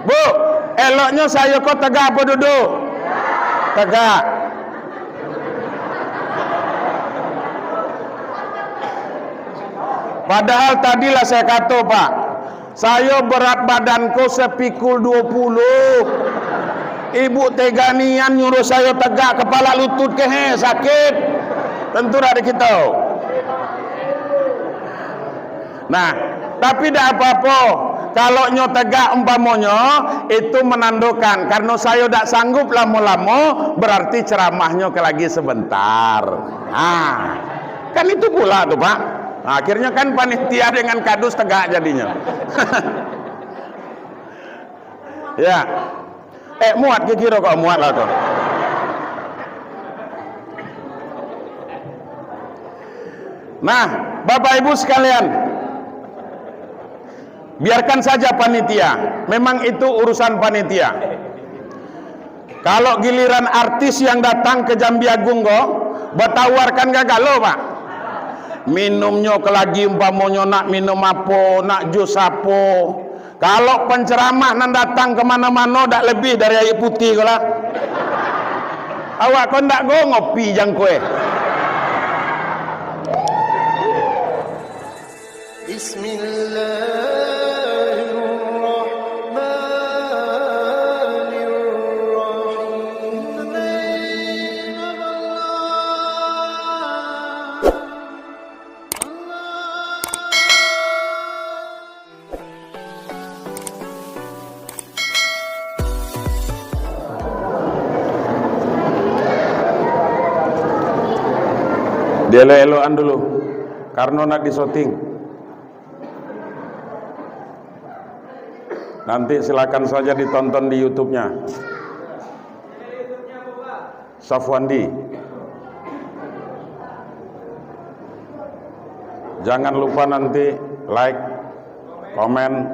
Bu, eloknya saya kok tegak apa duduk? Tegak. Padahal tadilah saya kata, Pak, saya berat badanku sepikul 20. Ibu teganian nyuruh saya tegak kepala lutut ke sakit. Tentu ada kita. Nah, tapi tidak apa-apa. Kalau nyo tegak umpamonya itu menandakan karena saya tidak sanggup lama-lama, berarti ceramahnya ke lagi sebentar. Nah, kan itu pula tuh, Pak. Nah, akhirnya kan panitia dengan kadus tegak jadinya. Ya. Muat kira kok muat lah tuh. Nah, Bapak Ibu sekalian, biarkan saja panitia. Memang itu urusan panitia. Kalau giliran artis yang datang ke Jambi Agung kok, bertawarkan gagal lo, Pak. Minumnya ke lagi umpamonya nak minum apa, nak jus apa. Kalau penceramah nan datang kemana-mana tak lebih dari air putih lah. Awak kau tak go ngopi jang kue. Dielo-eloan dulu karena nak disoting. Nanti silakan saja ditonton di YouTube-nya Safwandi. Jangan lupa nanti like, komen,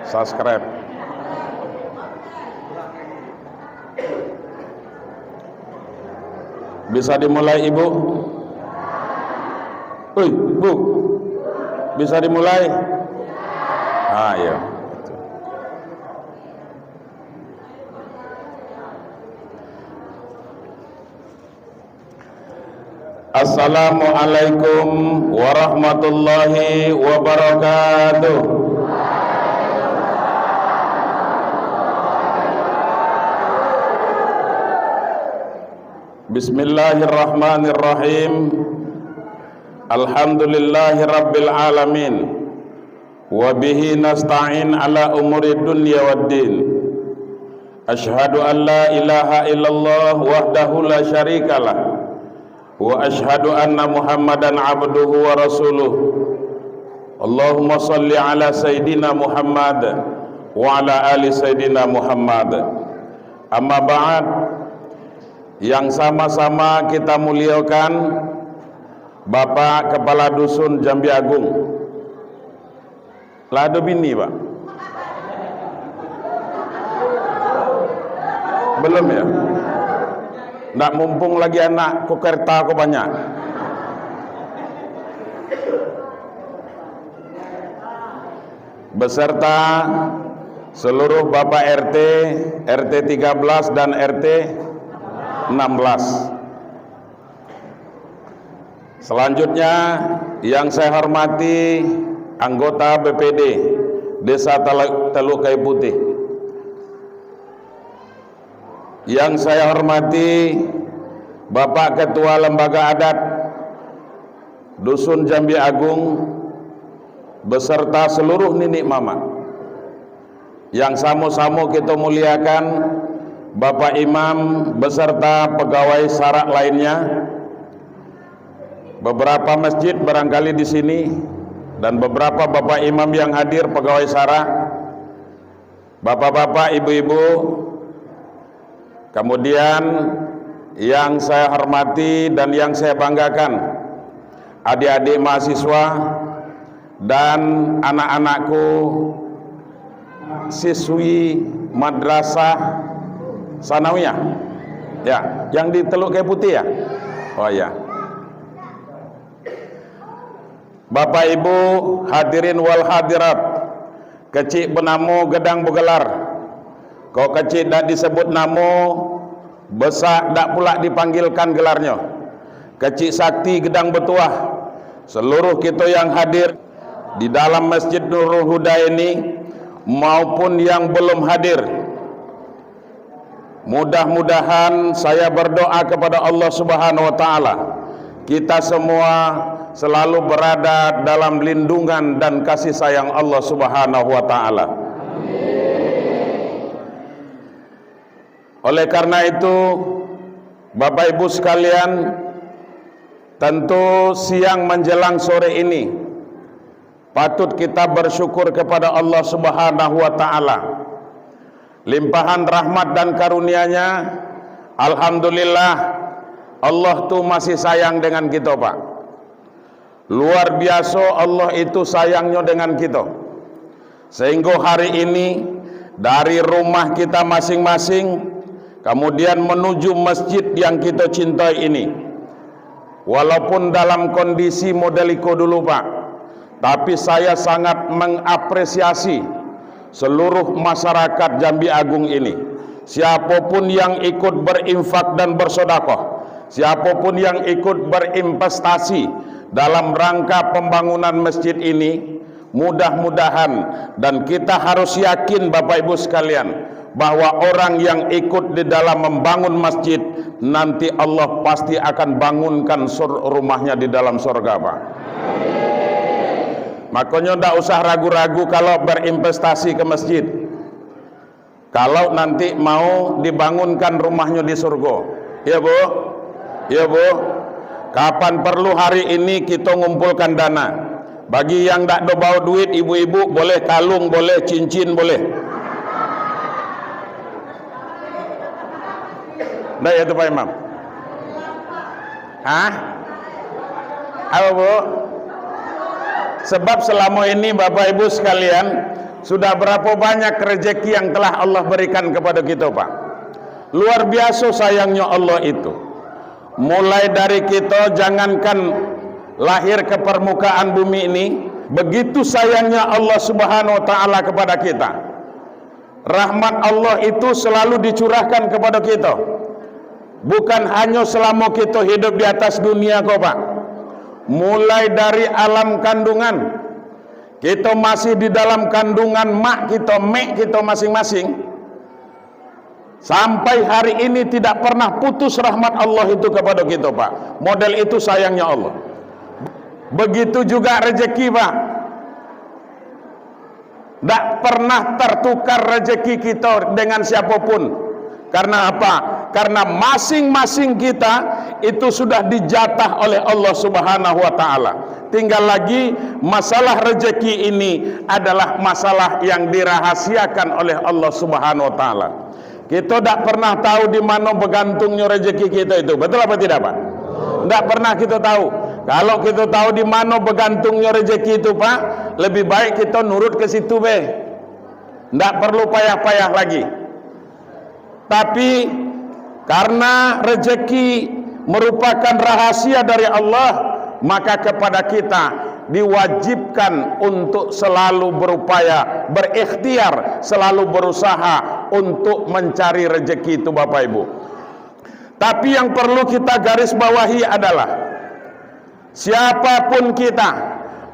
subscribe. Bisa dimulai, Ibu? Woi, Bu, bisa dimulai? Ya. Assalamualaikum warahmatullahi wabarakatuh. Bismillahirrahmanirrahim. Alhamdulillahi rabbil alamin. Wa bihi nasta'in ala umuri dunya waddin. Ashhadu an la ilaha illallah wahdahu la syarikalah. Wa ashhadu anna Muhammadan abduhu wa rasuluh. Allahumma salli ala Sayyidina Muhammad wa ala ali Sayyidina Muhammad. Amma ba'd, yang sama-sama kita muliakan Bapak Kepala Dusun Jambi Agung. Lado bini, Pak? Belum ya? Nggak mumpung lagi anak kukerta aku banyak. Beserta seluruh Bapak RT, RT 13 dan RT 16. Selanjutnya yang saya hormati anggota BPD Desa Teluk Kayu Putih. Yang saya hormati Bapak Ketua Lembaga Adat Dusun Jambi Agung beserta seluruh ninik mama. Yang sama-sama kita muliakan Bapak Imam beserta pegawai syarak lainnya. Beberapa masjid barangkali di sini dan beberapa Bapak Imam yang hadir pegawai syarak, Bapak-bapak, ibu-ibu, kemudian yang saya hormati dan yang saya banggakan, adik-adik mahasiswa dan anak-anakku siswi madrasah sanawiyah ya, yang di Teluk Kayu Putih ya. Oh ya, Bapak Ibu hadirin wal hadirat, kecik benamu gedang begelar, Kau kecil dak disebut namo, besar dak pula dipanggilkan gelarnya. Kecil sakti gedang betuah. Seluruh kita yang hadir di dalam Masjid Nurul Huda ini maupun yang belum hadir, mudah-mudahan saya berdoa kepada Allah Subhanahu wa taala, kita semua selalu berada dalam lindungan dan kasih sayang Allah Subhanahu wa taala. Oleh karena itu, Bapak Ibu sekalian, tentu siang menjelang sore ini patut kita bersyukur kepada Allah Subhanahu wa taala. Limpahan rahmat dan karunia-Nya, alhamdulillah, Allah tuh masih sayang dengan kita, Pak. Luar biasa Allah itu sayangnya dengan kita. Sehingga hari ini dari rumah kita masing-masing kemudian menuju masjid yang kita cintai ini, walaupun dalam kondisi modeliko dulu, Pak, tapi saya sangat mengapresiasi seluruh masyarakat Jambi Agung ini. Siapapun yang ikut berinfak dan bersedekah, siapapun yang ikut berinvestasi dalam rangka pembangunan masjid ini, mudah-mudahan, dan kita harus yakin Bapak Ibu sekalian, bahwa orang yang ikut di dalam membangun masjid, nanti Allah pasti akan bangunkan rumahnya di dalam surga, Pak. Makanya tidak usah ragu-ragu kalau berinvestasi ke masjid, kalau nanti mau dibangunkan rumahnya di surga. Ya Bu, ya Bu, kapan perlu hari ini kita ngumpulkan dana. Bagi yang tidak bawa duit, ibu-ibu boleh kalung, boleh cincin, boleh. Nah itu Pak Imam. Hah? Apa Bu? Sebab selama ini Bapak Ibu sekalian, sudah berapa banyak rezeki yang telah Allah berikan kepada kita, Pak. Luar biasa sayangnya Allah itu. Mulai dari kita jangankan lahir ke permukaan bumi ini, begitu sayangnya Allah Subhanahu wa taala kepada kita. Rahmat Allah itu selalu dicurahkan kepada kita. Bukan hanya selama kita hidup di atas dunia kok, Pak. Mulai dari alam kandungan, kita masih di dalam kandungan mak kita masing-masing, sampai hari ini tidak pernah putus rahmat Allah itu kepada kita, Pak. Model itu sayangnya Allah. Begitu juga rezeki, Pak. Tidak pernah tertukar rezeki kita dengan siapapun. Karena apa? Karena masing-masing kita itu sudah dijatah oleh Allah Subhanahu wa taala. Tinggal lagi masalah rezeki ini adalah masalah yang dirahasiakan oleh Allah Subhanahu wa taala. Kita tidak pernah tahu di mana bergantungnya rezeki kita itu. Betul apa tidak, Pak? Tidak pernah kita tahu. Kalau kita tahu di mana bergantungnya rezeki itu, Pak, lebih baik kita nurut ke situ, be. Tidak perlu payah-payah lagi. Tapi karena rezeki merupakan rahasia dari Allah, maka kepada kita diwajibkan untuk selalu berupaya, berikhtiar, selalu berusaha untuk mencari rezeki itu, Bapak Ibu. Tapi yang perlu kita garis bawahi adalah siapapun kita,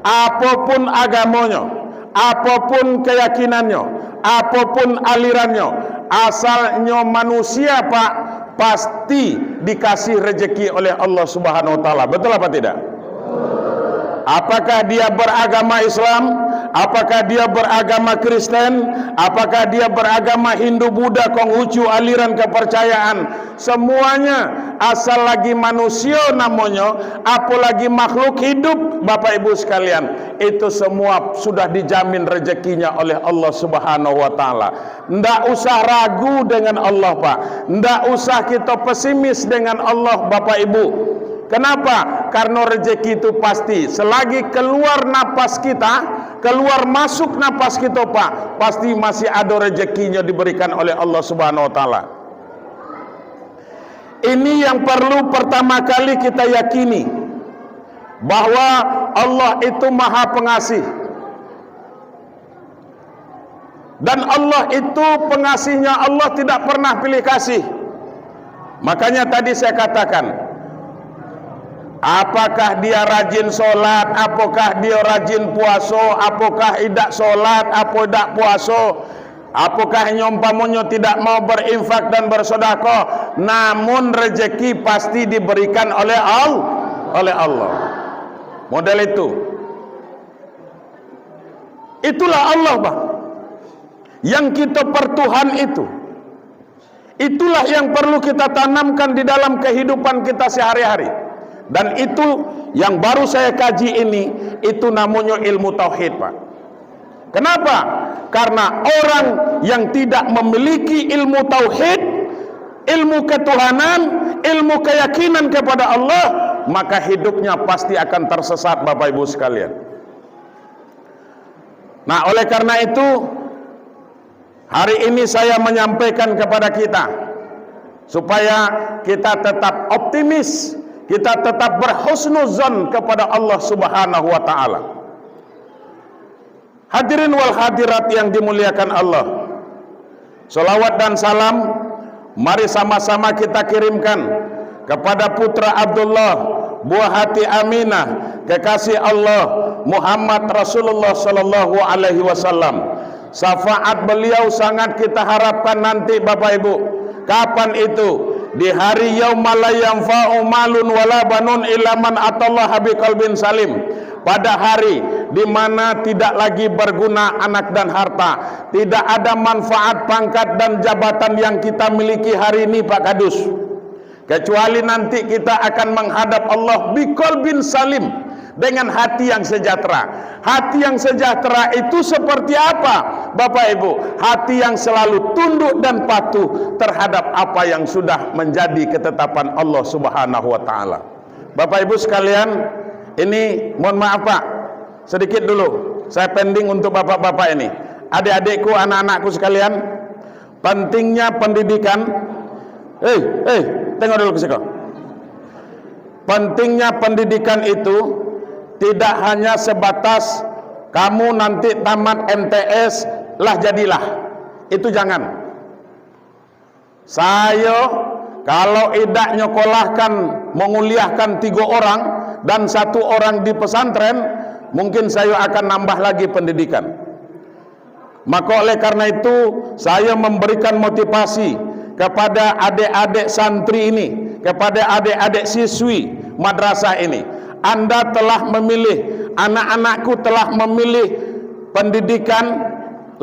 apapun agamanya, apapun keyakinannya, apapun alirannya, asalnya manusia, Pak, pasti dikasih rezeki oleh Allah Subhanahu wa taala. Betul apa tidak? Apakah dia beragama Islam, apakah dia beragama Kristen, apakah dia beragama Hindu, Buddha, Konghucu, aliran kepercayaan, semuanya asal lagi manusia namanya, apalagi makhluk hidup, Bapak Ibu sekalian, itu semua sudah dijamin rezekinya oleh Allah Subhanahu wa taala. Ndak usah ragu dengan Allah, Pak. Ndak usah kita pesimis dengan Allah, Bapak Ibu. Kenapa? Karena rezeki itu pasti. Selagi keluar napas kita, keluar masuk napas kita, Pak, pasti masih ada rezekinya diberikan oleh Allah Subhanahu wa taala. Ini yang perlu pertama kali kita yakini, bahwa Allah itu Maha Pengasih. Dan Allah itu pengasihnya, Allah tidak pernah pilih kasih. Makanya tadi saya katakan, apakah dia rajin sholat, apakah dia rajin puaso, apakah tidak sholat, apakah tidak puaso, apakah nyompamunyo tidak mau berinfak dan bersedekah, namun rezeki pasti diberikan oleh Allah. Model itu. Itulah Allah, Pak. Yang kita pertuhan itu. Itulah yang perlu kita tanamkan di dalam kehidupan kita sehari-hari. Dan itu yang baru saya kaji ini, itu namanya ilmu tauhid, Pak. Kenapa? Karena orang yang tidak memiliki ilmu tauhid, ilmu ketuhanan, ilmu keyakinan kepada Allah, maka hidupnya pasti akan tersesat, Bapak Ibu sekalian. Nah, oleh karena itu hari ini saya menyampaikan kepada kita supaya kita tetap optimis, kita tetap berhusnuzon kepada Allah Subhanahu wa taala. Hadirin wal hadirat yang dimuliakan Allah, salawat dan salam mari sama-sama kita kirimkan kepada putra Abdullah, buah hati Aminah, kekasih Allah Muhammad Rasulullah sallallahu alaihi wasallam. Syafaat beliau sangat kita harapkan nanti, Bapak Ibu. Kapan itu? Di hari yaumala la yanfa'u malun wala banun illa man atallaha biqalbin salim. Pada hari di mana tidak lagi berguna anak dan harta, tidak ada manfaat pangkat dan jabatan yang kita miliki hari ini, Pak Kadus, kecuali nanti kita akan menghadap Allah biqalbin salim, dengan hati yang sejahtera. Hati yang sejahtera itu seperti apa, Bapak Ibu? Hati yang selalu tunduk dan patuh terhadap apa yang sudah menjadi ketetapan Allah Subhanahu wa taala. Bapak Ibu sekalian, ini mohon maaf Pak, sedikit dulu saya pending untuk bapak-bapak ini. Adik-adikku, anak-anakku sekalian, pentingnya pendidikan. Tengok dulu ke sini. Pentingnya pendidikan itu tidak hanya sebatas kamu nanti tamat MTS lah jadilah. Itu jangan. Saya kalau idak nyokolahkan menguliahkan 3 orang dan 1 orang di pesantren, mungkin saya akan nambah lagi pendidikan. Maka oleh karena itu saya memberikan motivasi kepada adik-adik santri ini, kepada adik-adik siswi madrasah ini. Anda telah memilih, anak-anakku telah memilih pendidikan,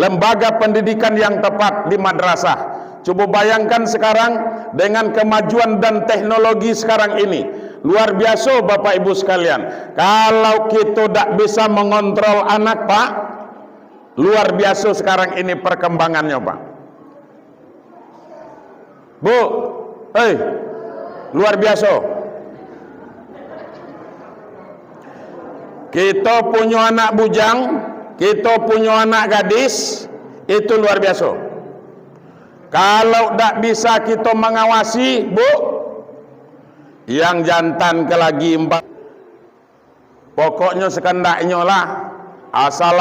lembaga pendidikan yang tepat di madrasah. Coba bayangkan sekarang dengan kemajuan dan teknologi sekarang ini, luar biasa Bapak Ibu sekalian. Kalau kita tidak bisa mengontrol anak, Pak, luar biasa sekarang ini perkembangannya, Pak. Bu, luar biasa. Kita punya anak bujang, kita punya anak gadis, itu luar biasa. Kalau tidak bisa kita mengawasi, Bu, yang jantan ke lagi 4, pokoknya sekendaknya lah, asal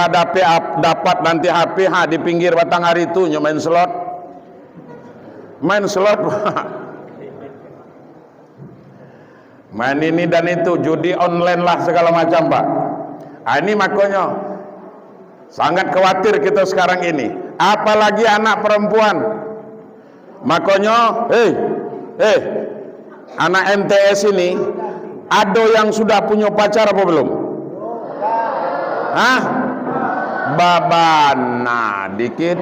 dapat nanti HP di pinggir batang hari itu main slot, main ini dan itu, judi online lah segala macam, Pak. Ini makanya sangat khawatir kita sekarang ini, apalagi anak perempuan. Makanya anak MTS ini ada yang sudah punya pacar apa belum? Babana dikit.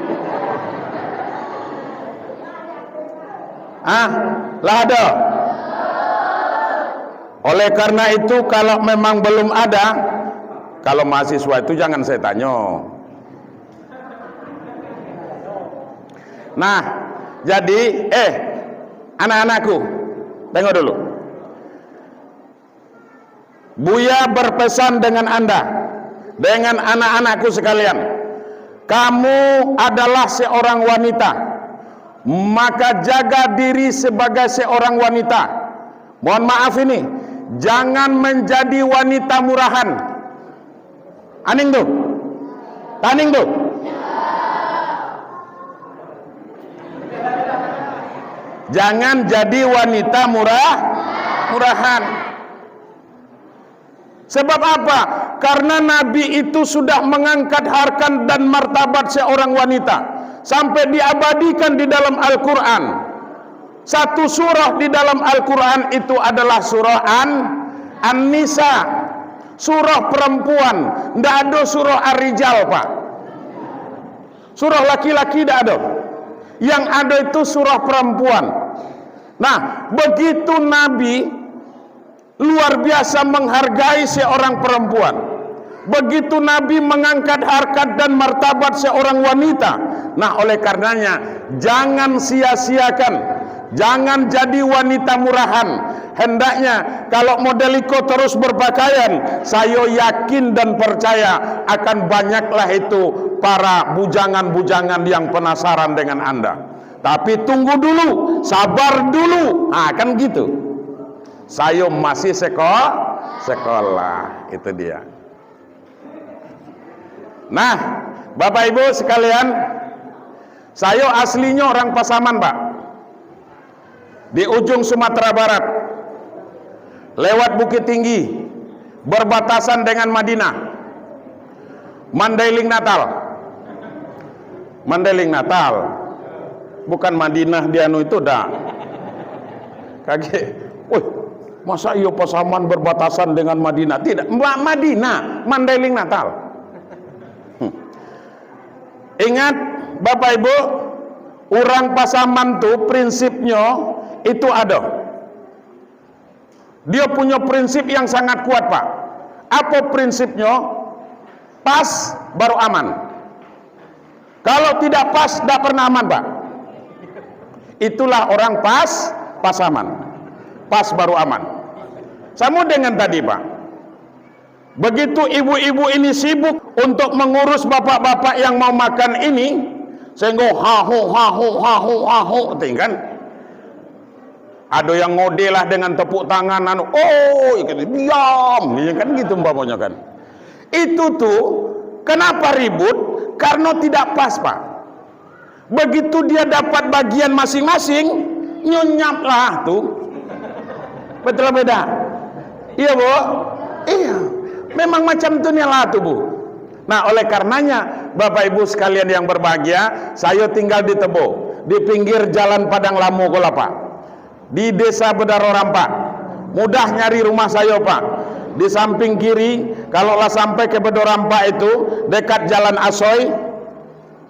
Lah ada. Oleh karena itu kalau memang belum ada, kalau mahasiswa itu jangan saya tanya. Nah, jadi anak-anakku, tengok dulu. Buya berpesan dengan Anda, dengan anak-anakku sekalian. Kamu adalah seorang wanita, maka jaga diri sebagai seorang wanita. Mohon maaf ini, jangan menjadi wanita murahan. Aning tuh, taning tuh. Jangan jadi wanita murahan. Sebab apa? Karena Nabi itu sudah mengangkat harkat dan martabat seorang wanita sampai diabadikan di dalam Al-Quran. Satu surah di dalam Al-Quran itu adalah surah An-Nisa, surah perempuan. Tidak ada surah Ar-Rijal, Pak. Surah laki-laki tidak ada. Yang ada itu surah perempuan. Nah, begitu Nabi luar biasa menghargai seorang perempuan, begitu Nabi mengangkat harkat dan martabat seorang wanita. Nah, oleh karenanya jangan sia-siakan, jangan jadi wanita murahan. Hendaknya kalau modeliko terus berpakaian, saya yakin dan percaya akan banyaklah itu para bujangan-bujangan yang penasaran dengan Anda. Tapi tunggu dulu, sabar dulu. Nah, kan gitu. Saya masih sekolah. Itu dia. Nah, Bapak Ibu sekalian, saya aslinya orang Pasaman, Pak. Di ujung Sumatera Barat. Lewat Bukit Tinggi, berbatasan dengan Madinah. Mandailing Natal. Bukan Madinah dia itu dah. Kaget. Wih, masa iya Pasaman berbatasan dengan Madinah? Tidak, Madinah, Mandailing Natal. Ingat Bapak Ibu, orang Pasaman tuh prinsipnya itu ada. Dia punya prinsip yang sangat kuat, Pak. Apa prinsipnya? Pas baru aman. Kalau tidak pas, tidak pernah aman, Pak. Itulah orang Pasaman. Pas baru aman. Sama dengan tadi, Pak. Begitu ibu-ibu ini sibuk untuk mengurus bapak-bapak yang mau makan ini, sehingga hahu, kan? Ada yang ngode lah dengan tepuk tangan, diam, kan gitu umpamanya kan. Itu tuh kenapa ribut? Karena tidak pas, Pak. Begitu dia dapat bagian masing-masing, nyunyap lah tuh. Betul beda? Iya, Bu? Iya. Memang macam itu lah tuh, Bu. Nah, oleh karenanya Bapak Ibu sekalian yang berbahagia, saya tinggal di Tebo, di pinggir Jalan Padang Lamu Kolapa, di Desa Bedaro Rampak. Mudah nyari rumah saya, Pak. Di samping kiri, kalaulah sampai ke Bedaro Rampak itu dekat Jalan Asoy.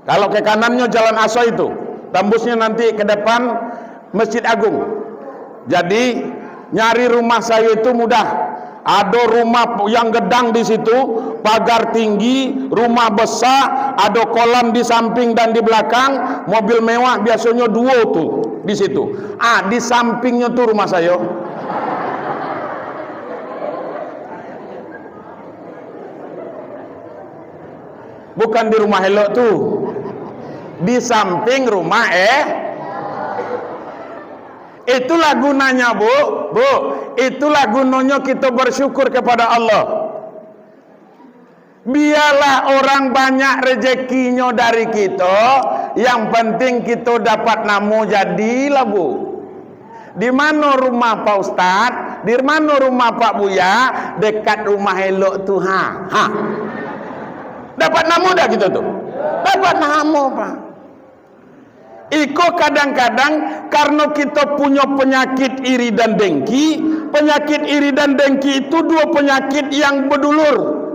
Kalau ke kanannya Jalan Asoy itu, tembusnya nanti ke depan Masjid Agung. Jadi nyari rumah saya itu mudah. Ada rumah yang gedang di situ, pagar tinggi, rumah besar, ada kolam di samping dan di belakang, mobil mewah biasanya 2 tuh di situ. Di sampingnya tuh rumah saya. Bukan di rumah elok tuh. Di samping rumah Itulah gunanya, Bu. Itulah gunanya kita bersyukur kepada Allah. Biarlah orang banyak rezekinya dari kita, yang penting kita dapat namu jadilah, Bu. Di mana rumah Pak Ustad? Di mana rumah Pak Buya? Dekat rumah elok tuh, Dapat namu dah kita tuh. Dapat namu, Pak. Iko kadang-kadang karena kita punya penyakit iri dan dengki. Penyakit iri dan dengki itu 2 penyakit yang berdulur.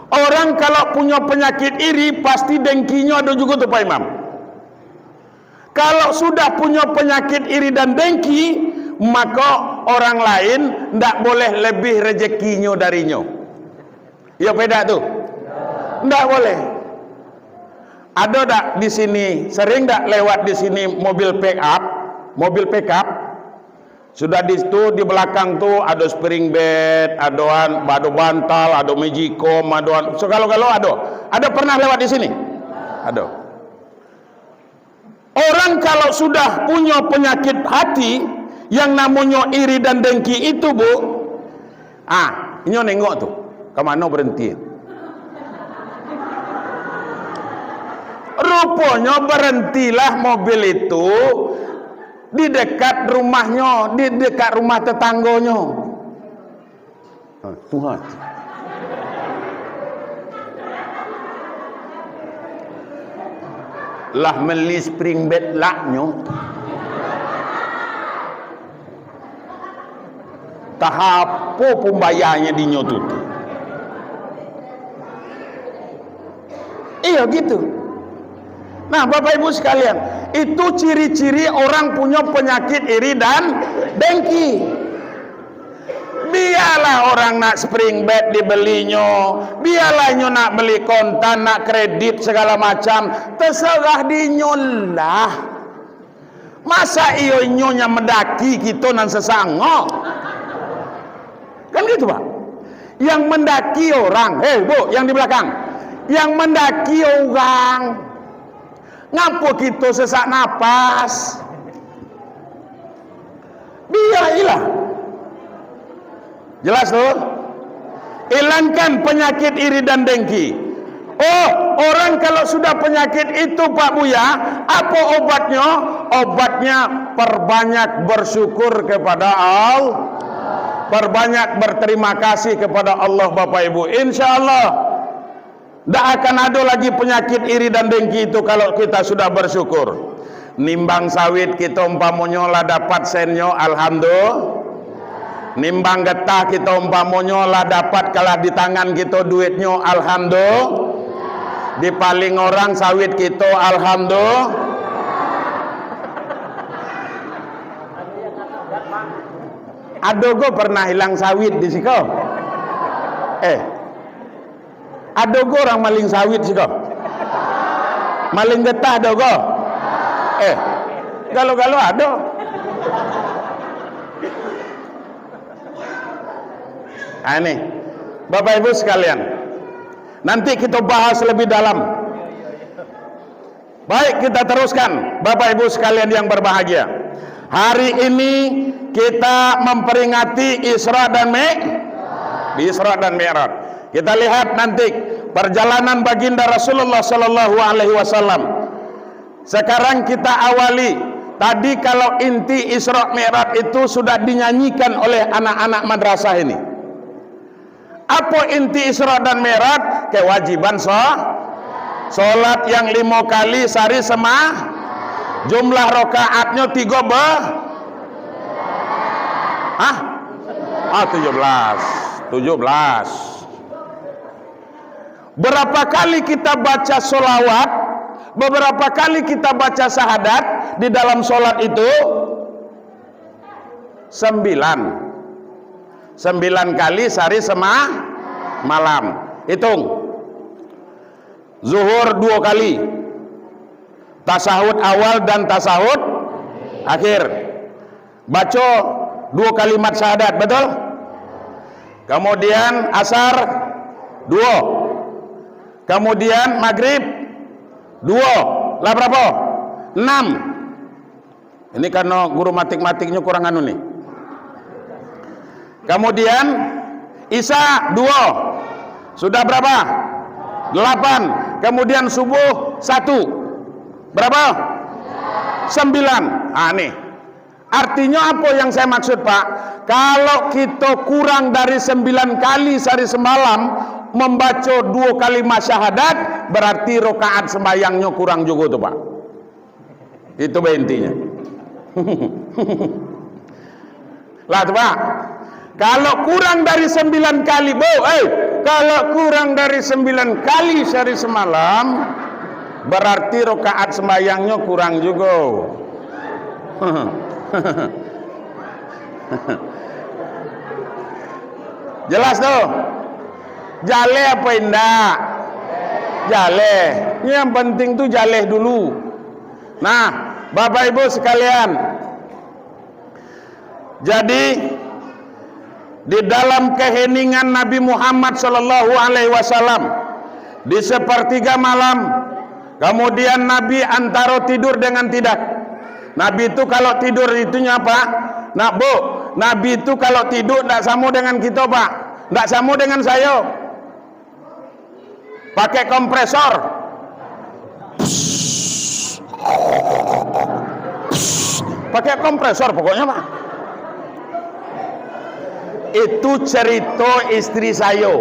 Orang kalau punya penyakit iri pasti dengkinya ada juga tuh, Pak Imam. Kalau sudah punya penyakit iri dan dengki, maka orang lain tidak boleh lebih rezekinya darinya. Ya beda tuh. Tidak boleh. Ada tak di sini, sering tak lewat di sini mobil pickup, sudah di situ di belakang tuh ada spring bed, ada bantal, ada magicom, ada segala-gala ada pernah lewat di sini? Ada. Orang kalau sudah punya penyakit hati yang namanya iri dan dengki itu, Bu, ini nengok tuh, kemana berhenti? Rupanya berhentilah mobil itu di dekat rumahnya, di dekat rumah tetanggonya. Tuhan. Lah meli spring bed laknya. Tahap pembayarnya di nyotut. Iya gitu. Nah, Bapak Ibu sekalian, itu ciri-ciri orang punya penyakit iri dan dengki. Biarlah orang nak spring bed dibelinya, biarlah nyo nak beli kontan, nak kredit segala macam, terserah dinyolah. Masa iyo nyonya mendaki kita nan sesangok? Kan gitu Pak. Yang mendaki orang, Bu, yang di belakang, yang mendaki orang. Ngapa kita sesak napas? Biarlah. Jelas tuh? Hilangkan penyakit iri dan dengki. Oh, orang kalau sudah penyakit itu Pak Buya, apa obatnya? Obatnya perbanyak bersyukur kepada Allah. Perbanyak berterima kasih kepada Allah Bapak Ibu. Insya Allah tidak akan ada lagi penyakit iri dan dengki itu kalau kita sudah bersyukur. Nimbang sawit kita umpamanya lah dapat senyo, alhamdulillah. Nimbang getah kita umpamanya lah dapat kalah di tangan kita duitnya, alhamdulillah. Dipaling orang sawit kita, alhamdulillah. Adogo pernah hilang sawit di siko? Adogo orang maling sawit siko? Maling getah adogo? Galo-galo ado. Nah, ini Bapak Ibu sekalian, nanti kita bahas lebih dalam. Baik, kita teruskan Bapak Ibu sekalian yang berbahagia. Hari ini kita memperingati Isra dan Mi'raj. Kita lihat nanti perjalanan baginda Rasulullah Sallallahu Alaihi Wasallam. Sekarang kita awali. Tadi kalau inti Isra Mi'raj itu sudah dinyanyikan oleh anak-anak madrasah ini. Apa inti Isra dan Mi'raj? Kewajiban sholat yang 5 kali sehari semah. Jumlah rakaatnya 17. 17. Berapa kali kita baca sholawat? Beberapa kali kita baca syahadat di dalam sholat itu? 9 kali sehari semah malam. Hitung. Zuhur 2 kali, tasahud awal dan tasahud akhir. Baca 2 kalimat syahadat, betul? Kemudian asar 2. Kemudian maghrib 2. Lah berapa? 6. Ini karena guru matematiknya kurang anu nih. Kemudian isya 2. Sudah berapa? 8. Kemudian subuh 1. Berapa? 9. Nih. Artinya apa yang saya maksud Pak? Kalau kita kurang dari 9 kali sehari semalam membaca 2 kalimat syahadat, berarti rakaat sembahyangnya kurang juga tuh Pak. Itu intinya. Lah tuh Pak. Kalau kurang dari 9 kali, kalau kurang dari 9 kali sehari semalam, berarti rakaat sembahyangnya kurang juga. Jelas tuh? Jaleh apa indah? Jaleh. Yang penting tuh jaleh dulu. Nah, Bapak Ibu sekalian, jadi di dalam keheningan Nabi Muhammad Sallallahu Alaihi Wasallam di sepertiga malam, kemudian Nabi antara tidur dengan tidak. Nabi itu kalau tidur itunya apa? Nah Bu, Nabi itu kalau tidur tidak sama dengan kita Pak, tidak sama dengan saya. Pakai kompresor. pakai kompresor pokoknya Pak. Itu cerita istri saya.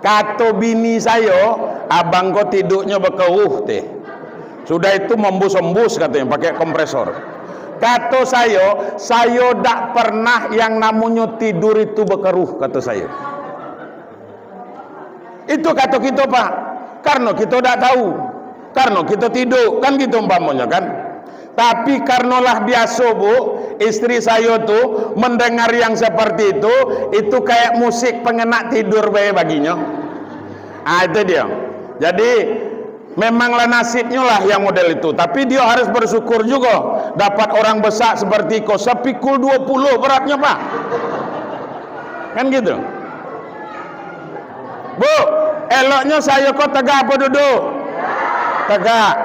Kata bini saya, abang kau tidurnya berkeuh teh. Sudah itu membus-embus katanya pakai kompresor. Kata saya tak pernah yang namanya tidur itu berkeruh, kata saya. Itu kata kita Pak, karena kita tidak tahu, karena kita tidur, kan gitu umpamanya kan. Tapi karenalah biasa Bu, istri saya tuh mendengar yang seperti itu kayak musik pengenak tidur baginya. Itu dia. Jadi memanglah nasibnya lah yang model itu. Tapi dia harus bersyukur juga dapat orang besar seperti kau, sepikul 20 beratnya Pak. Kan gitu. Bu, eloknya saya kok tegak apa duduk? Tegak.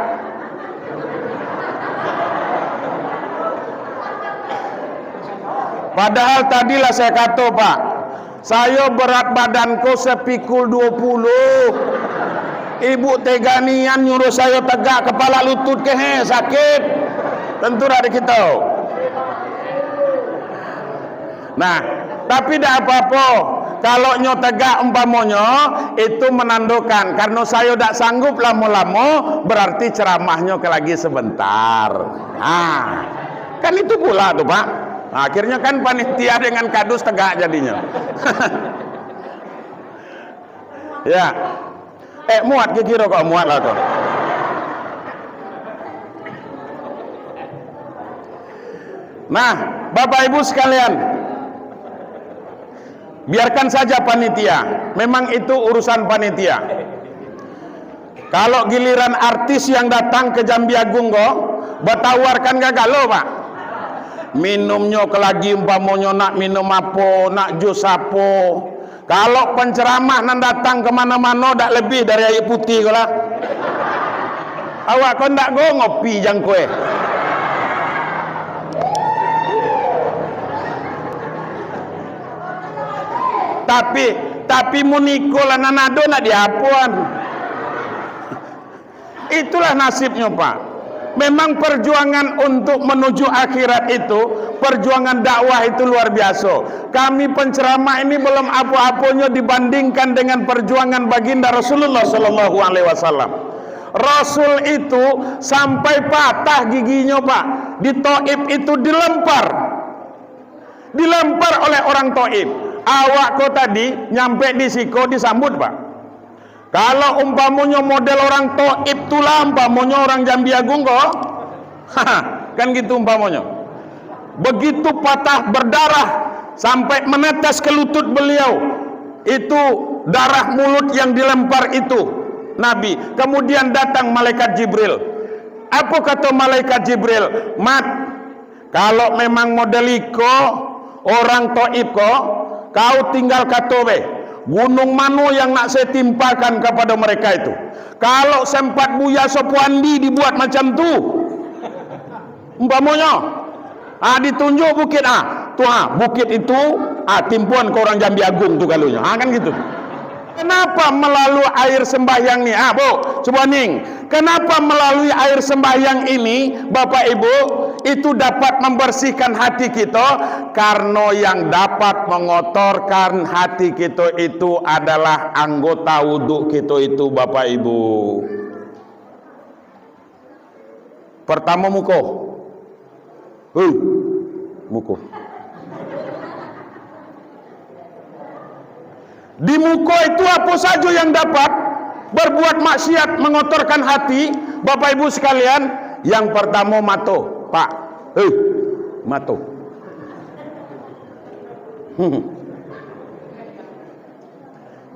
Padahal tadilah saya kata Pak, saya berat badanku sepikul 20. Ibu teganian nyuruh saya tegak, kepala lutut kehe sakit. Tentu ada kita. Nah, tapi tidak apa-apa. Kalau nyo tegak umpamanya itu menandakan karena saya tidak sanggup lama-lama, berarti ceramahnya ke lagi sebentar. Nah, kan itu pula tuh Pak. Nah, akhirnya kan panitia dengan kadus tegak jadinya. Ya. Muat kira kok muat lah tuh. Nah, Bapak Ibu sekalian, biarkan saja panitia. Memang itu urusan panitia. Kalau giliran artis yang datang ke Jambi Agung kok bertawarkan gagal loh Pak. Minumnya kelagi umpamanya nak minum apa, nak jus apa. Kalau penceramah nan datang kemana-mana tak lebih dari air putih lah. Awak kau tak go ngopi jang kue. Tapi muniko lah nanado nak diapuan. Itulah nasibnya Pak. Memang perjuangan untuk menuju akhirat itu, perjuangan dakwah itu luar biasa. Kami penceramah ini belum apa-apanya dibandingkan dengan perjuangan baginda Rasulullah Sallallahu Alaihi Wasallam. Rasul itu sampai patah giginya Pak. Di Taif itu dilempar oleh orang Taif. Awak kau tadi nyampe di Siko disambut Pak. Kalau umpamanya model orang Taif tulah umpamanya orang Jambi Agung kok, kan gitu umpamanya. Begitu patah berdarah sampai menetes ke lutut beliau, itu darah mulut yang dilempar itu Nabi. Kemudian datang malaikat Jibril. Apa kata malaikat Jibril? Mat, kalau memang model iko orang Taif kok, kau tinggal katobe. Gunung mana yang nak saya timpakan kepada mereka itu? Kalau sempat Buya Sopuandi dibuat macam tu, umpamanya, ditunjuk bukit bukit itu, timpuan ke orang Jambi Agung tu kalunya, kan gitu. Kenapa melalui air sembahyang ni? Bu, coba ning. Kenapa melalui air sembahyang ini, Bapak Ibu, itu dapat membersihkan hati kita? Karena yang dapat mengotorkan hati kita itu adalah anggota wudhu kita itu, Bapak Ibu. Pertama muka. Muka. Di muka itu apa saja yang dapat berbuat maksiat, mengotorkan hati, Bapak Ibu sekalian. Yang pertama mato, Pak. Mato.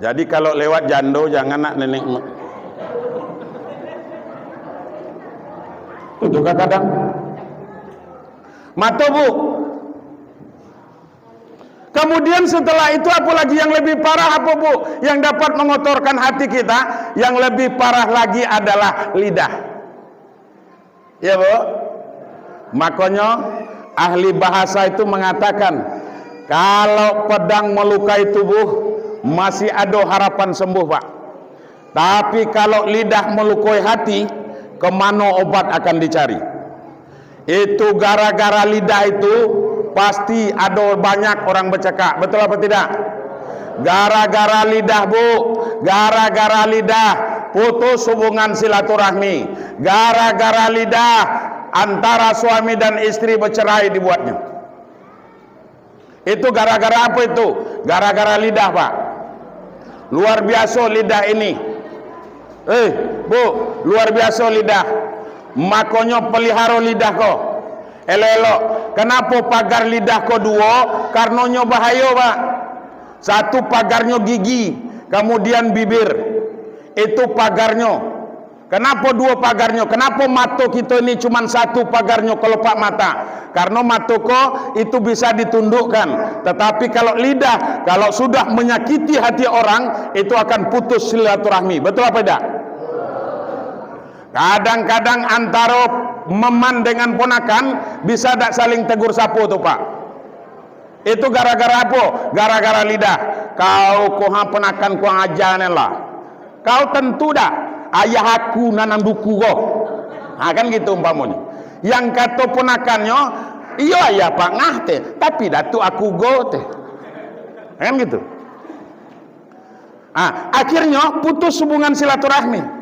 Jadi kalau lewat jando jangan nak nenek. Itu kadang. Mato Bu. Kemudian setelah itu apalagi yang lebih parah apa Bu? Yang dapat mengotorkan hati kita, yang lebih parah lagi adalah lidah. Ya Bu? Makanya ahli bahasa itu mengatakan, kalau pedang melukai tubuh masih ada harapan sembuh Pak. Tapi kalau lidah melukai hati, kemana obat akan dicari? Itu gara-gara lidah itu pasti ada banyak orang bercakap. Betul apa tidak? Gara-gara lidah, Bu. Gara-gara lidah putus hubungan silaturahmi. Gara-gara lidah antara suami dan istri bercerai dibuatnya. Itu gara-gara apa itu? Gara-gara lidah, Pak. Luar biasa lidah ini. Bu, luar biasa lidah. Makanya pelihara lidah kau. Elok-elok. Kenapa pagar lidah kau dua? Karenanya bahaya, Pak. Satu pagarnya gigi, kemudian bibir. Itu pagarnya. Kenapa dua pagarnya? Kenapa mata kita ini cuma satu pagarnya kelopak mata? Karena mata kau itu bisa ditundukkan. Tetapi kalau lidah, kalau sudah menyakiti hati orang, itu akan putus silaturahmi. Betul apa tidak? Kadang-kadang antara meman dengan ponakan bisa tak saling tegur sapu tuh, Pak. Itu gara-gara apa? Gara-gara lidah. Kau ponakan kau ajaran lah. Kau tentu dah ayah aku nanam duku kau. Nah, kan gitu umpamanya. Yang kata ponakannya, iya ya Pak ngah teh, tapi datu aku go teh. Kan gitu. Akhirnya putus hubungan silaturahmi.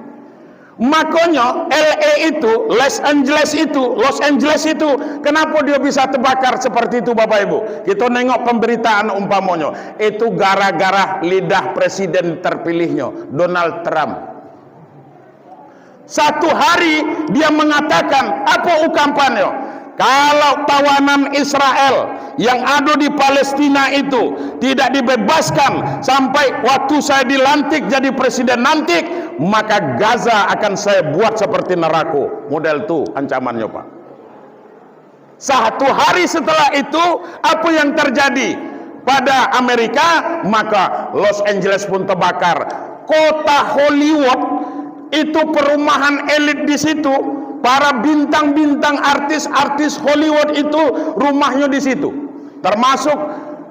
Makanya LA itu, Los Angeles itu, kenapa dia bisa terbakar seperti itu, Bapak Ibu? Kita nengok pemberitaan umpamanya, itu gara-gara lidah presiden terpilihnya, Donald Trump. Satu hari dia mengatakan, apa ungkapannya? Kalau tawanan Israel yang ada di Palestina itu tidak dibebaskan sampai waktu saya dilantik jadi presiden nanti, maka Gaza akan saya buat seperti neraka. Model itu ancamannya, Pak. Satu hari setelah itu, apa yang terjadi pada Amerika? Maka Los Angeles pun terbakar. Kota Hollywood itu perumahan elit di situ. Para bintang-bintang artis-artis Hollywood itu rumahnya di situ. Termasuk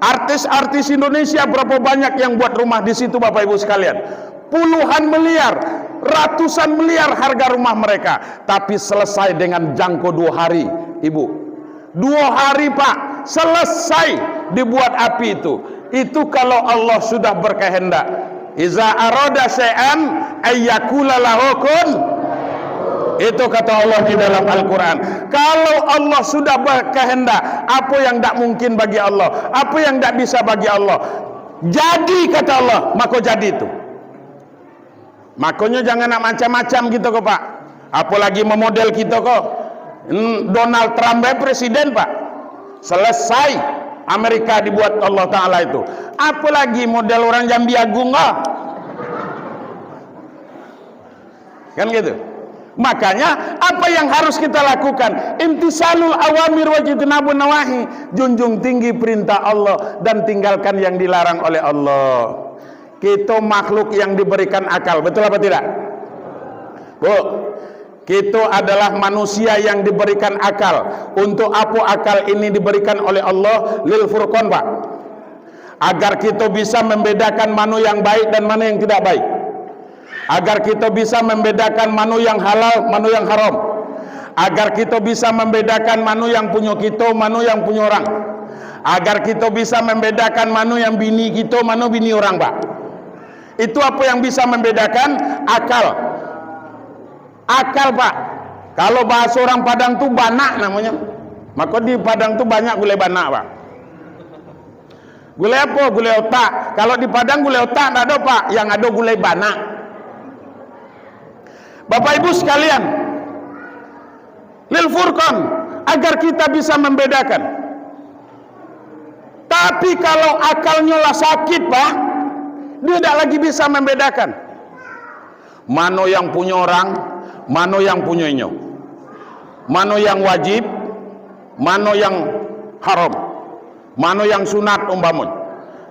artis-artis Indonesia, berapa banyak yang buat rumah di situ, Bapak Ibu sekalian. Puluhan miliar, ratusan miliar harga rumah mereka. Tapi selesai dengan jangka 2 hari, Ibu. 2 hari, Pak, selesai dibuat api itu. Itu kalau Allah sudah berkehendak. Iza arada syai'an ayyakula lahu kun. Itu kata Allah di dalam Al-Quran. Kalau Allah sudah berkehendak, apa yang tak mungkin bagi Allah, apa yang tak bisa bagi Allah, jadi kata Allah, maka jadi itu. Makanya jangan nak macam-macam gitu kok, Pak. Apalagi memodel kita kok. Donald Trump presiden, Pak. Selesai Amerika dibuat Allah Ta'ala itu. Apalagi model orang Jambi Agung kok. Kan gitu. Makanya apa yang harus kita lakukan? Imtisalul awamir wa jitnabun nawahi. Junjung tinggi perintah Allah dan tinggalkan yang dilarang oleh Allah. Kita makhluk yang diberikan akal, betul apa tidak? Bu, kita adalah manusia yang diberikan akal. Untuk apa akal ini diberikan oleh Allah? Lil furqan, Pak. Agar kita bisa membedakan mana yang baik dan mana yang tidak baik. Agar kita bisa membedakan mana yang halal, mana yang haram. Agar kita bisa membedakan mana yang punya kita, mana yang punya orang. Agar kita bisa membedakan mana yang bini kita, mana bini orang, Pak. Itu apa yang bisa membedakan? Akal. Akal, Pak. Kalau bahasa orang Padang tuh banak namanya. Maka di Padang tuh banyak gulai banak, Pak. Gulai apa? Gulai otak. Kalau di Padang gulai otak tak ada, Pak. Yang ada gulai banak. Bapak Ibu sekalian, lil furqan, agar kita bisa membedakan. Tapi kalau akalnya lah sakit, Pak, dia tidak lagi bisa membedakan mana yang punya orang, mana yang punyanya, mana yang wajib, mana yang haram, mana yang sunat umpamanya,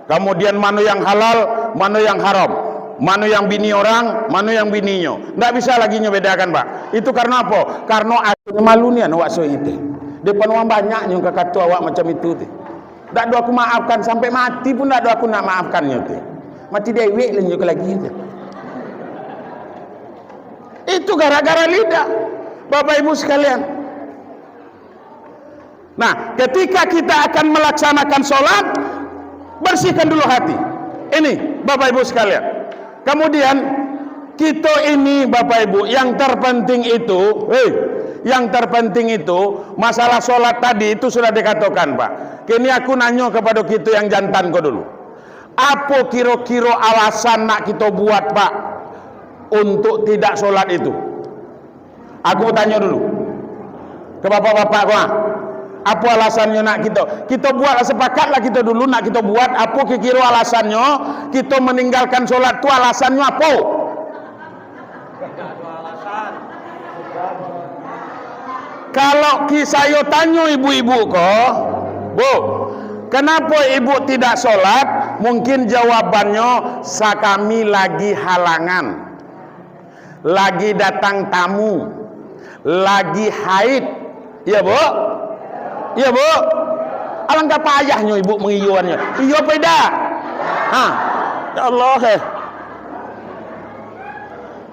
kemudian mana yang halal, mana yang haram, mana yang bini orang, mana yang bininya. Tidak bisa lagi nyebedakan, Pak. Itu karena apa? Karena akhirnya malu nih awak so itu. Depan orang banyak yang kata awak macam itu. Tak ada aku maafkan sampai mati pun tak ada aku nak maafkannya. Mati dewek lagi itu. Itu gara-gara lidah. Bapak Ibu sekalian. Nah, ketika kita akan melaksanakan sholat, bersihkan dulu hati. Ini Bapak Ibu sekalian. Kemudian kita ini Bapak Ibu, yang terpenting itu, masalah sholat tadi itu sudah dikatakan Pak. Kini aku nanya kepada kita yang jantan kau dulu. Apa kira-kira alasan nak kita buat Pak untuk tidak sholat itu? Aku tanya dulu ke bapak-bapak kau. Apa alasannya nak kita buat, sepakatlah kita dulu nak kita buat. Apa kira-kira alasannya kita meninggalkan sholat itu, alasannya apa? Kalau saya tanya ibu-ibu kok, Bu, kenapa ibu tidak sholat? Mungkin jawabannya, kami lagi halangan, lagi datang tamu, lagi haid. Iya Bu? Iya Bu? Alangkah payahnya ibu mengiyakannya. Iya beda. Ya Allah.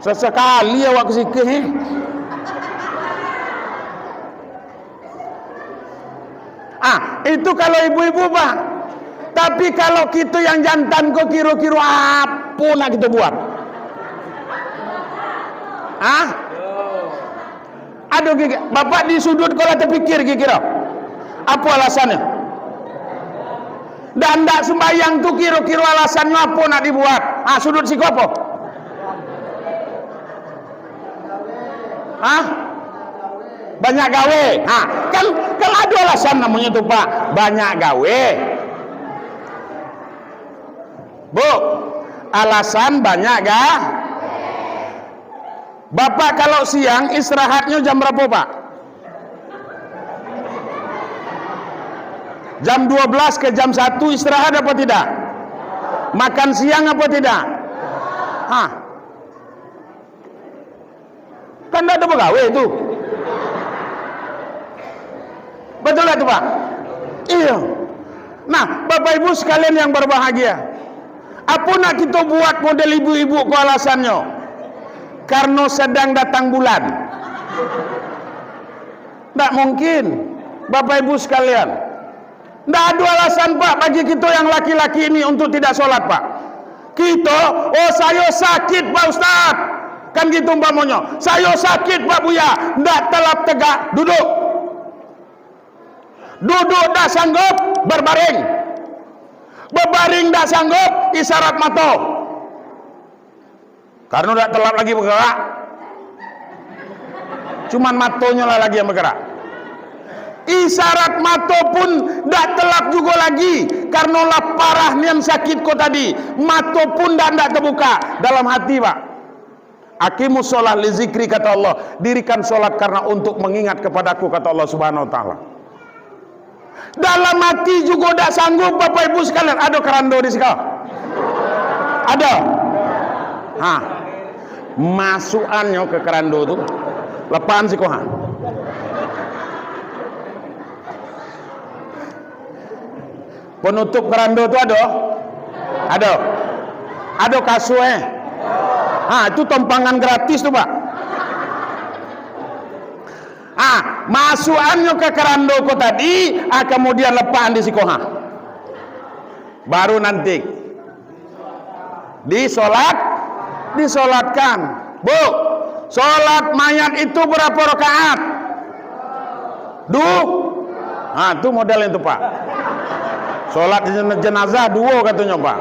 Sesekali awak kesikih. Itu kalau ibu-ibu Pak. Tapi kalau kita yang jantan kok kira-kira apa nak kita buat? Aduh, Bapak di sudut kalau terpikir kira-kira apa alasannya? Dan ndak sembahyang tuh kira-kira alasannya apa nak dibuat? Sudut si kopo? Banyak gawe. Kan ada alasan namanya tuh Pak, banyak gawe. Bu, alasan banyak gak? Bapak kalau siang istirahatnya jam berapa Pak? Jam 12 ke jam 1 istirahat apa tidak? Makan siang apa tidak? Kan tidak ada pegawai itu. Betul lah itu Pak? Iya. Nah Bapak Ibu sekalian yang berbahagia, apa nak kita buat model ibu-ibu ke alasannya? Karena sedang datang bulan. Tidak mungkin Bapak Ibu sekalian. Tidak ada alasan Pak bagi kita yang laki-laki ini untuk tidak sholat Pak. Kita, saya sakit Pak Ustaz, kan gitu umpamanya. Saya sakit Pak Buya, tidak telap tegak, duduk tak sanggup, berbaring. Berbaring tak sanggup, isyarat mata. Karena tidak telap lagi bergerak, cuman matonya lah lagi yang bergerak. Isyarat mata pun tidak telap juga lagi, karena lah parah nian sakit kau tadi. Mata pun tidak terbuka dalam hati Pak. Aqimus sholat li zikri, kata Allah. Dirikan sholat karena untuk mengingat kepadaku, kata Allah Subhanahu wa ta'ala. Dalam hati juga tidak sanggup Bapak Ibu sekalian. Ada kerando di sini? Ada? Masukannya ke kerando itu lepaan sih kok. Penutup kerando itu ada kasue. Itu tempangan gratis tuh Pak. Masukannya ke kerando kok tadi, kemudian lepaan di sikoha. Baru nanti disolatkan. Bu, solat mayat itu berapa rakaat? Itu model itu Pak. Solat jenazah 2 katanya Pak.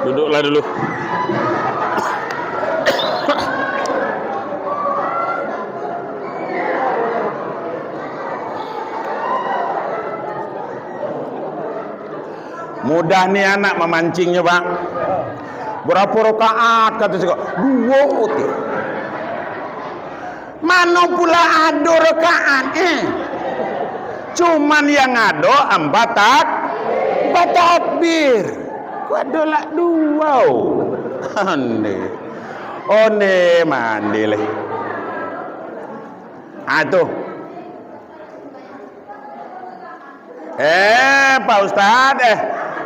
Duduklah dulu. Mudah nih anak memancingnya Pak. Berapa rakaat kata si 2 uti. Mana pula ada rakaat? Cuman yang ada 4 takbir. Kok ada lah 2. One mandi leh. Tuh. Pak Ustad,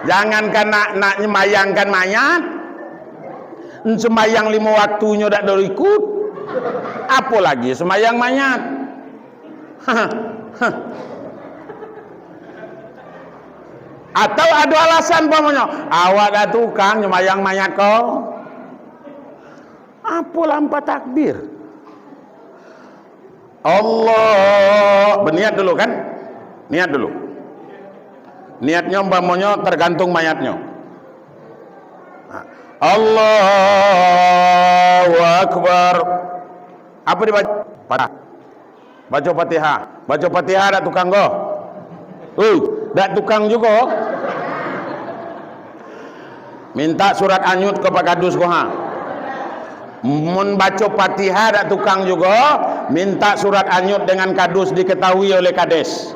jangankan nak nyemayangkan mayat, Semayang 5 waktunya dak do ikut. Apa lagi semayang mayat? Atau ada alasan pamannya, awak dah tukang semayang mayat kau. Apa lampa takbir? Allah, berniat dulu kan? Niat dulu. Niatnya umpamanya tergantung mayatnya. Allahu Akbar. Apa dibaca? Baca Fatihah. Baca Fatihah dak tukang go. Dak tukang juga. Minta surat anyut ke Pak Kadus go ha. Mun baca Fatihah dak tukang juga, minta surat anyut dengan kadus diketahui oleh kades.